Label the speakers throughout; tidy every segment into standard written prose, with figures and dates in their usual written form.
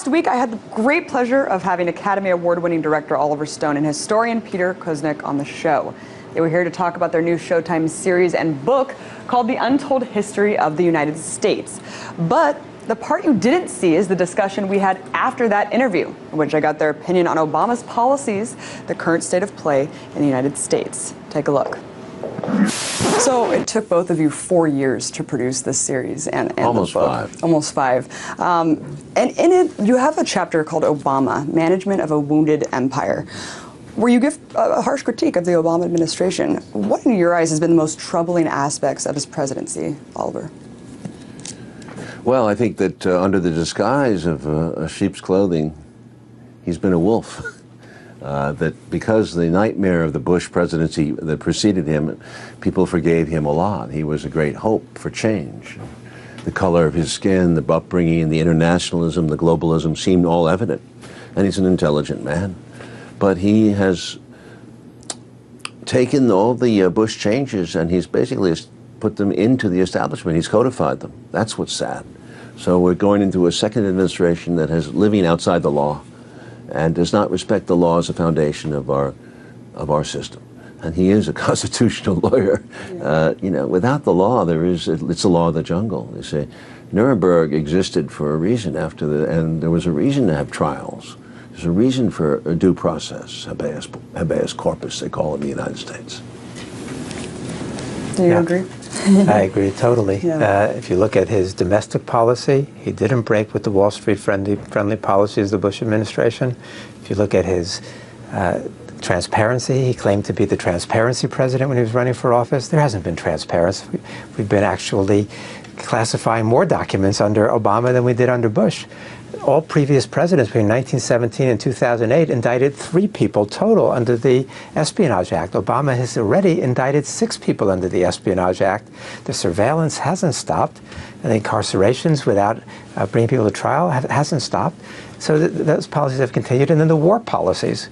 Speaker 1: last week, I had the great pleasure of having Academy Award-winning director Oliver Stone and historian Peter Kuznick on the show. They were here to talk about their new Showtime series and book called The Untold History of the United States. But the part you didn't see is the discussion we had after that interview, in which I got their opinion on Obama's policies, the current state of play in the United States. Take a look. So it took both of you 4 years to produce this series and
Speaker 2: Almost
Speaker 1: the book.
Speaker 2: five.
Speaker 1: Almost five. And in it, you have a chapter called Obama, Management of a Wounded Empire, where you give a harsh critique of the Obama administration. What, in your eyes, has been the most troubling aspects of his presidency, Oliver?
Speaker 2: Well, I think that under the disguise of a sheep's clothing, he's been a wolf. That because the nightmare of the Bush presidency that preceded him, people forgave him a lot. He was a great hope for change. The color of his skin, the upbringing, the internationalism, the globalism seemed all evident. And he's an intelligent man. But he has taken all the Bush changes and he's basically put them into the establishment. He's codified them. That's what's sad. So we're going into a second administration that is living outside the law and does not respect the law as a foundation of our system. And he is a constitutional lawyer. You know, without the law, it's the law of the jungle. They say Nuremberg existed for a reason and there was a reason to have trials. There's a reason for a due process, habeas corpus, they call it in the United States.
Speaker 1: Do you agree?
Speaker 3: I agree totally.
Speaker 1: Yeah.
Speaker 3: If you look at his domestic policy, he didn't break with the Wall Street friendly policies of the Bush administration. If you look at his transparency, he claimed to be the transparency president when he was running for office. There hasn't been transparency. We've been actually classifying more documents under Obama than we did under Bush. All previous presidents between 1917 and 2008 indicted 3 people total under the Espionage Act. Obama has already indicted 6 people under the Espionage Act. The surveillance hasn't stopped. And the incarcerations without bringing people to trial hasn't stopped. So those policies have continued. And then the war policies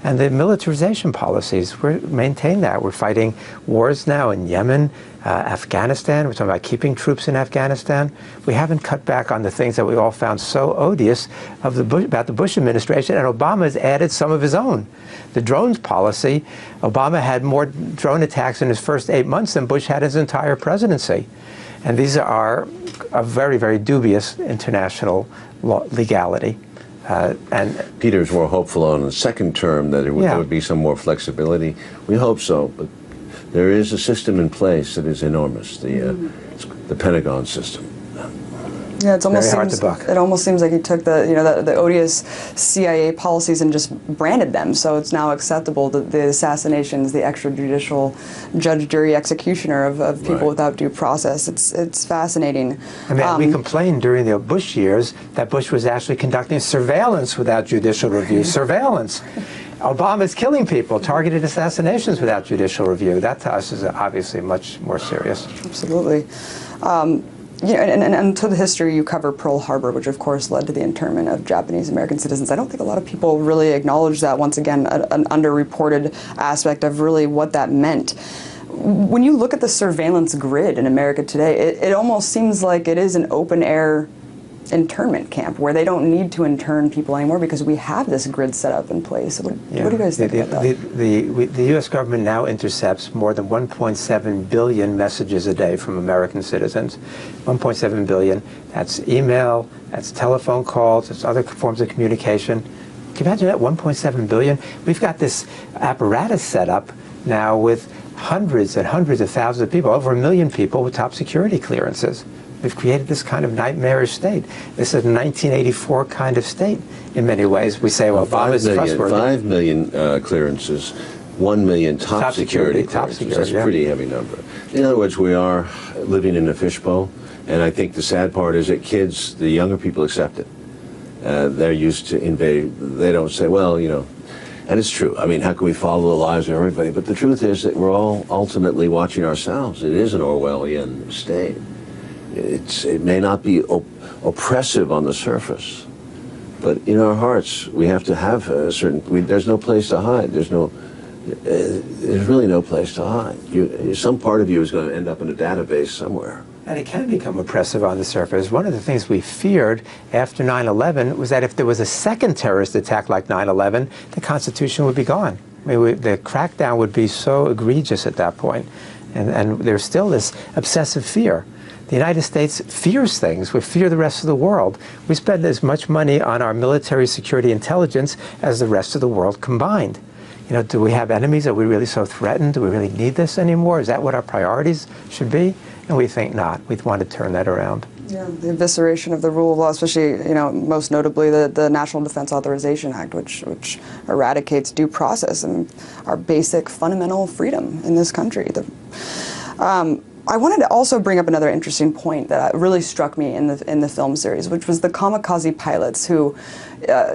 Speaker 3: and the militarization policies, we maintain that. We're fighting wars now in Yemen, Afghanistan. We're talking about keeping troops in Afghanistan. We haven't cut back on the things that we all found so odious about the Bush administration, and Obama has added some of his own. The drones policy, Obama had more drone attacks in his first 8 months than Bush had his entire presidency. And these are a very, very dubious international legality. And
Speaker 2: Peter's more hopeful on the second term that there would be some more flexibility. We hope so, but there is a system in place that is enormous, the Pentagon system.
Speaker 1: Yeah, it almost seems like he took the odious CIA policies and just branded them. So it's now acceptable that the assassinations, the extrajudicial judge, jury, executioner of people without due process. It's fascinating.
Speaker 3: I mean, we complained during the Bush years that Bush was actually conducting surveillance without judicial review. Surveillance. Obama's killing people, targeted assassinations without judicial review. That to us is obviously much more serious.
Speaker 1: Absolutely. And to the history, you cover Pearl Harbor, which of course led to the internment of Japanese American citizens. I don't think a lot of people really acknowledge that, once again, an underreported aspect of really what that meant. When you look at the surveillance grid in America today, it almost seems like it is an open-air internment camp where they don't need to intern people anymore because we have this grid set up in place. What do you guys think about that?
Speaker 3: The U.S. government now intercepts more than 1.7 billion messages a day from American citizens. 1.7 billion. That's email, that's telephone calls, that's other forms of communication. Can you imagine that? 1.7 billion? We've got this apparatus set up now with hundreds and hundreds of thousands of people, over 1 million people with top security clearances. We've created this kind of nightmarish state. This is a 1984 kind of state in many ways. We say, well, Obama's trustworthy.
Speaker 2: 5 million clearances, 1 million top security clearances. That's a pretty heavy number. In other words, we are living in a fishbowl, and I think the sad part is that kids, the younger people, accept it. They're used to invade. They don't say, well, you know, and it's true. I mean, how can we follow the lives of everybody? But the truth is that we're all ultimately watching ourselves. It is an Orwellian state. It may not be oppressive on the surface, but in our hearts we have to have a certain. There's no place to hide. There's really no place to hide. Some part of you is going to end up in a database somewhere.
Speaker 3: And it can become oppressive on the surface. One of the things we feared after 9/11 was that if there was a second terrorist attack like 9/11, the Constitution would be gone. I mean, the crackdown would be so egregious at that point. And there's still this obsessive fear. The United States fears things. We fear the rest of the world. We spend as much money on our military security intelligence as the rest of the world combined. You know, do we have enemies? Are we really so threatened? Do we really need this anymore? Is that what our priorities should be? And we think not. We want to turn that around.
Speaker 1: Yeah, the evisceration of the rule of law, especially, you know, most notably the National Defense Authorization Act, which eradicates due process and our basic fundamental freedom in this country. I wanted to also bring up another interesting point that really struck me in the film series, which was the kamikaze pilots who,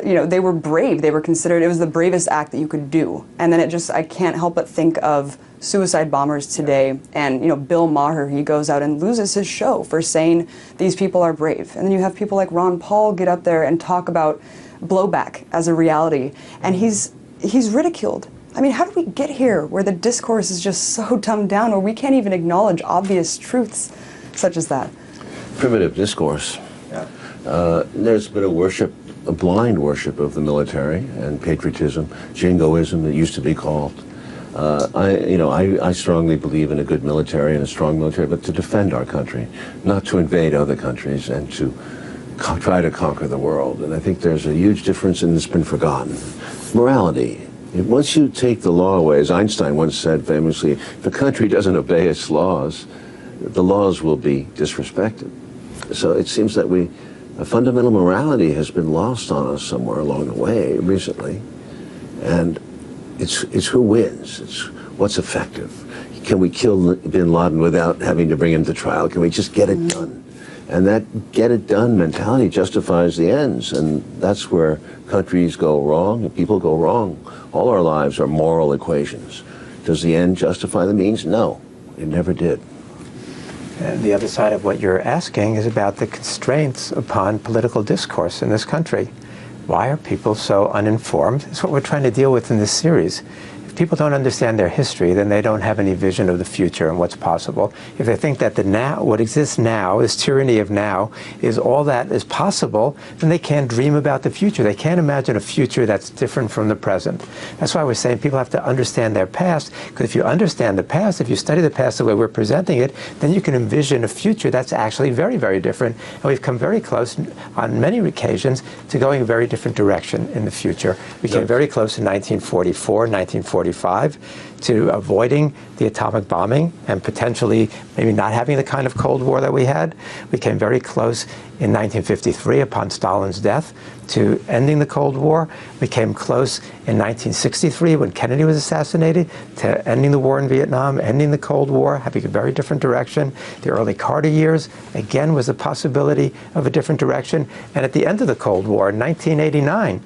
Speaker 1: you know, they were brave. They were considered, it was the bravest act that you could do. And then I can't help but think of suicide bombers today, and, you know, Bill Maher, he goes out and loses his show for saying these people are brave. And then you have people like Ron Paul get up there and talk about blowback as a reality, and he's ridiculed. I mean, how did we get here where the discourse is just so dumbed down, where we can't even acknowledge obvious truths such as that?
Speaker 2: Primitive discourse. Yeah. There's been a blind worship of the military and patriotism, jingoism it used to be called. I strongly believe in a good military and a strong military, but to defend our country, not to invade other countries and to try to conquer the world. And I think there's a huge difference, and it's been forgotten. Morality. Once you take the law away, as Einstein once said famously, if a country doesn't obey its laws, the laws will be disrespected. So it seems that a fundamental morality has been lost on us somewhere along the way recently. And it's who wins, it's what's effective. Can we kill bin Laden without having to bring him to trial? Can we just get it done? And that get it done mentality justifies the ends, and that's where countries go wrong and people go wrong. All our lives are moral equations. Does the end justify the means? No, it never did.
Speaker 3: And the other side of what you're asking is about the constraints upon political discourse in this country. Why are people so uninformed? That's what we're trying to deal with in this series. If people don't understand their history, then they don't have any vision of the future and what's possible. If they think that what exists now, this tyranny of now, is all that is possible, then they can't dream about the future. They can't imagine a future that's different from the present. That's why we're saying people have to understand their past, because if you understand the past, if you study the past the way we're presenting it, then you can envision a future that's actually very, very different. And we've come very close on many occasions to going a very different direction in the future. We came very close in 1944, 1945, to avoiding the atomic bombing and potentially maybe not having the kind of Cold War that we had. We came very close in 1953 upon Stalin's death to ending the Cold War. We came close in 1963 when Kennedy was assassinated to ending the war in Vietnam, ending the Cold War, having a very different direction. The early Carter years, again, was a possibility of a different direction. And at the end of the Cold War in 1989,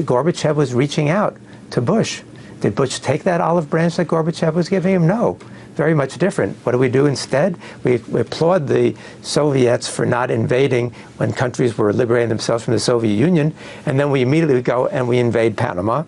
Speaker 3: Gorbachev was reaching out to Bush. Did Bush take that olive branch that Gorbachev was giving him? No. Very much different. What do we do instead? We applaud the Soviets for not invading when countries were liberating themselves from the Soviet Union, and then we immediately go and we invade Panama,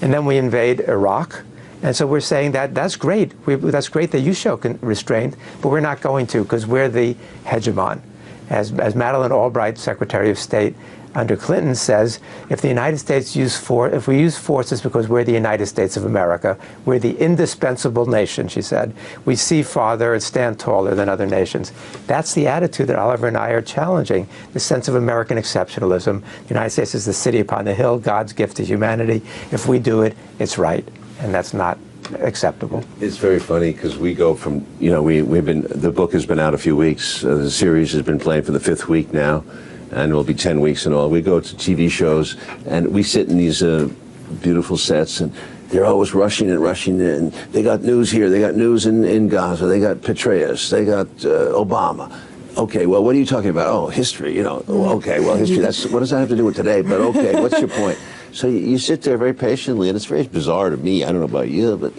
Speaker 3: and then we invade Iraq. And so we're saying that's great. That's great that you show restraint, but we're not going to, because we're the hegemon. As Madeleine Albright, Secretary of State under Clinton, says, if the United States if we use force, it's because we're the United States of America. We're the indispensable nation, she said. We see farther and stand taller than other nations. That's the attitude that Oliver and I are challenging, the sense of American exceptionalism. The United States is the city upon the hill, God's gift to humanity. If we do it, it's right, and that's not acceptable.
Speaker 2: It's very funny because we go from, the book has been out a few weeks. The series has been playing for the 5th week now, and it will be 10 weeks in all. We go to TV shows, and we sit in these beautiful sets, and they're always rushing and they got news here, they got news in Gaza, they got Petraeus, they got Obama. Okay, well, what are you talking about? Oh, history, Okay, well, history, what does that have to do with today? But okay, what's your point? So you sit there very patiently, and it's very bizarre to me. I don't know about you, but,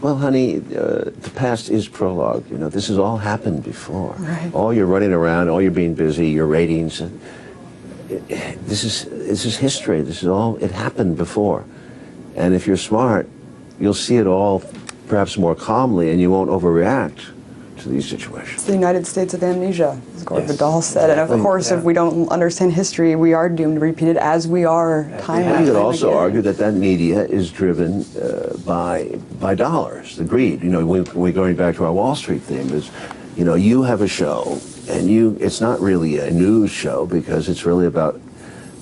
Speaker 2: well, honey, the past is prologue. This has all happened before.
Speaker 1: Right.
Speaker 2: All you're running around, all you're being busy, your ratings. This is history. It happened before. And if you're smart, you'll see it all perhaps more calmly, and you won't overreact to these situations.
Speaker 1: It's the United States of amnesia, as Gore Vidal said. And of course, if we don't understand history, we are doomed to repeat it as we are time and time
Speaker 2: You could also
Speaker 1: again.
Speaker 2: argue that that media is driven by dollars, the greed. You know, we're going back to our Wall Street theme is, you know, you have a show and it's not really a news show because it's really about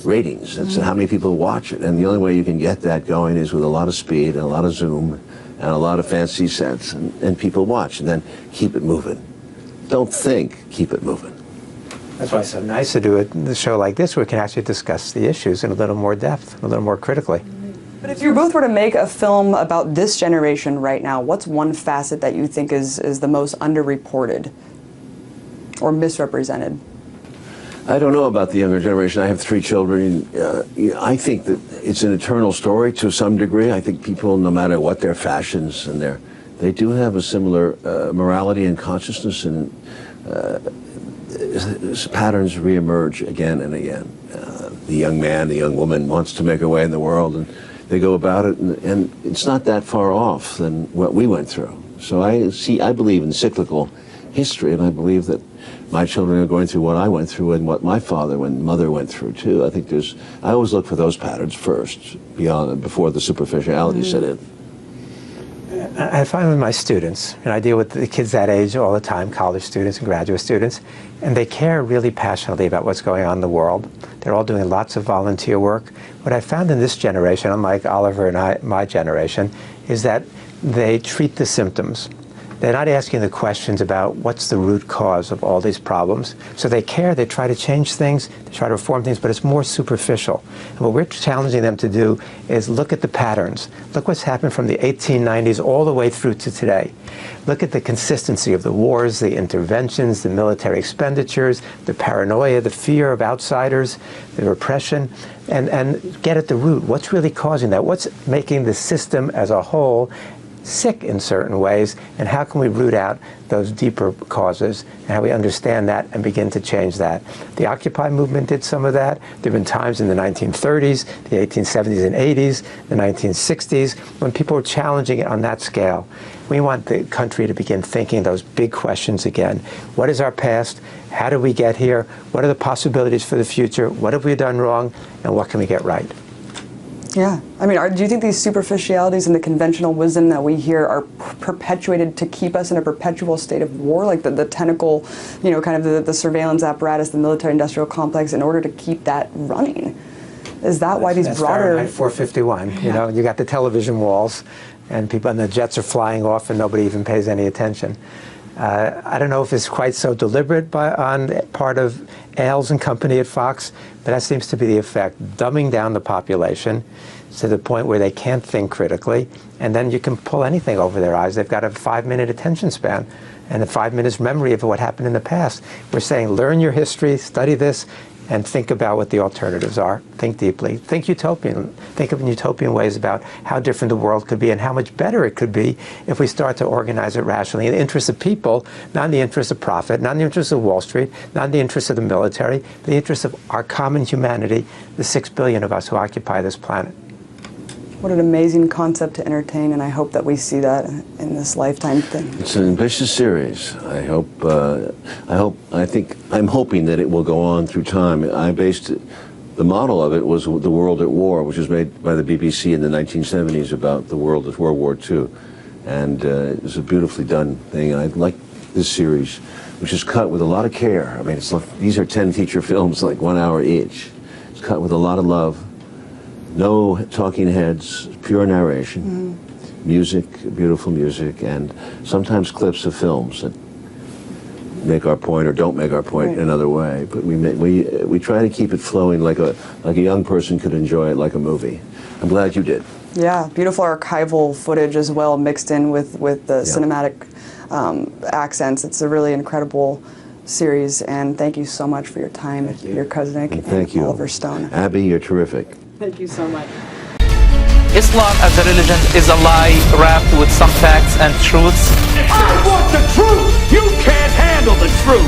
Speaker 2: ratings. It's how many people watch it. And the only way you can get that going is with a lot of speed and a lot of zoom and a lot of fancy sets, and people watch, and then keep it moving. Don't think, keep it moving.
Speaker 3: That's why it's so nice to do a show like this where we can actually discuss the issues in a little more depth, a little more critically.
Speaker 1: But if you both were to make a film about this generation right now, what's one facet that you think is the most underreported or misrepresented?
Speaker 2: I don't know about the younger generation. I have 3 children. I think that it's an eternal story to some degree. I think people, no matter what their fashions and they do have a similar morality and consciousness, and patterns reemerge again and again. The young man, the young woman wants to make a way in the world, and they go about it, and it's not that far off than what we went through. So I believe in cyclical history, and I believe that my children are going through what I went through and what my father and mother went through too. I think I always look for those patterns first, before the superficiality set in.
Speaker 3: I find with my students, and I deal with the kids that age all the time, college students and graduate students, and they care really passionately about what's going on in the world. They're all doing lots of volunteer work. What I found in this generation, unlike Oliver and my generation, is that they treat the symptoms. They're not asking the questions about what's the root cause of all these problems. So they care, they try to change things, they try to reform things, but it's more superficial. And what we're challenging them to do is look at the patterns. Look what's happened from the 1890s all the way through to today. Look at the consistency of the wars, the interventions, the military expenditures, the paranoia, the fear of outsiders, the repression, and get at the root. What's really causing that? What's making the system as a whole sick in certain ways, and how can we root out those deeper causes, and how we understand that and begin to change that. The Occupy movement did some of that. There have been times in the 1930s, the 1870s and 80s, the 1960s, when people were challenging it on that scale. We want the country to begin thinking those big questions again. What is our past? How did we get here? What are the possibilities for the future? What have we done wrong? And what can we get right?
Speaker 1: Yeah. I mean, do you think these superficialities and the conventional wisdom that we hear are perpetuated to keep us in a perpetual state of war, like the tentacle, you know, kind of the surveillance apparatus, the military-industrial complex, in order to keep that running? Is that why these broader...
Speaker 3: Fahrenheit 451, you know, you got the television walls, and people, and the jets are flying off, and nobody even pays any attention. I don't know if it's quite so deliberate on part of Ailes and company at Fox, but that seems to be the effect, dumbing down the population to the point where they can't think critically, and then you can pull anything over their eyes. They've got a 5-minute attention span and a 5 minutes memory of what happened in the past. We're saying, learn your history, study this, and think about what the alternatives are. Think deeply. Think utopian. Think of utopian ways about how different the world could be and how much better it could be if we start to organize it rationally in the interest of people, not in the interest of profit, not in the interest of Wall Street, not in the interest of the military, but in the interest of our common humanity, the 6 billion of us who occupy this planet.
Speaker 1: What an amazing concept to entertain, and I hope that we see that in this lifetime thing.
Speaker 2: It's an ambitious series. I'm hoping that it will go on through time. The model of it was The World at War, which was made by the BBC in the 1970s about the world of World War II. And it was a beautifully done thing, and I like this series, which is cut with a lot of care. I mean, these are 10 feature films, like 1 hour each. It's cut with a lot of love. No talking heads, pure narration, music, beautiful music, and sometimes clips of films that make our point or don't make our point in another way. But we try to keep it flowing like a young person could enjoy it like a movie. I'm glad you did.
Speaker 1: Yeah, beautiful archival footage as well, mixed in with the cinematic accents. It's a really incredible series, and thank you so much for your time, Peter Kuznick and Oliver Stone.
Speaker 2: Abby, you're terrific.
Speaker 1: Thank you so much.
Speaker 4: Islam as a religion is a lie wrapped with some facts and truths.
Speaker 5: I want the truth! You can't handle the truth!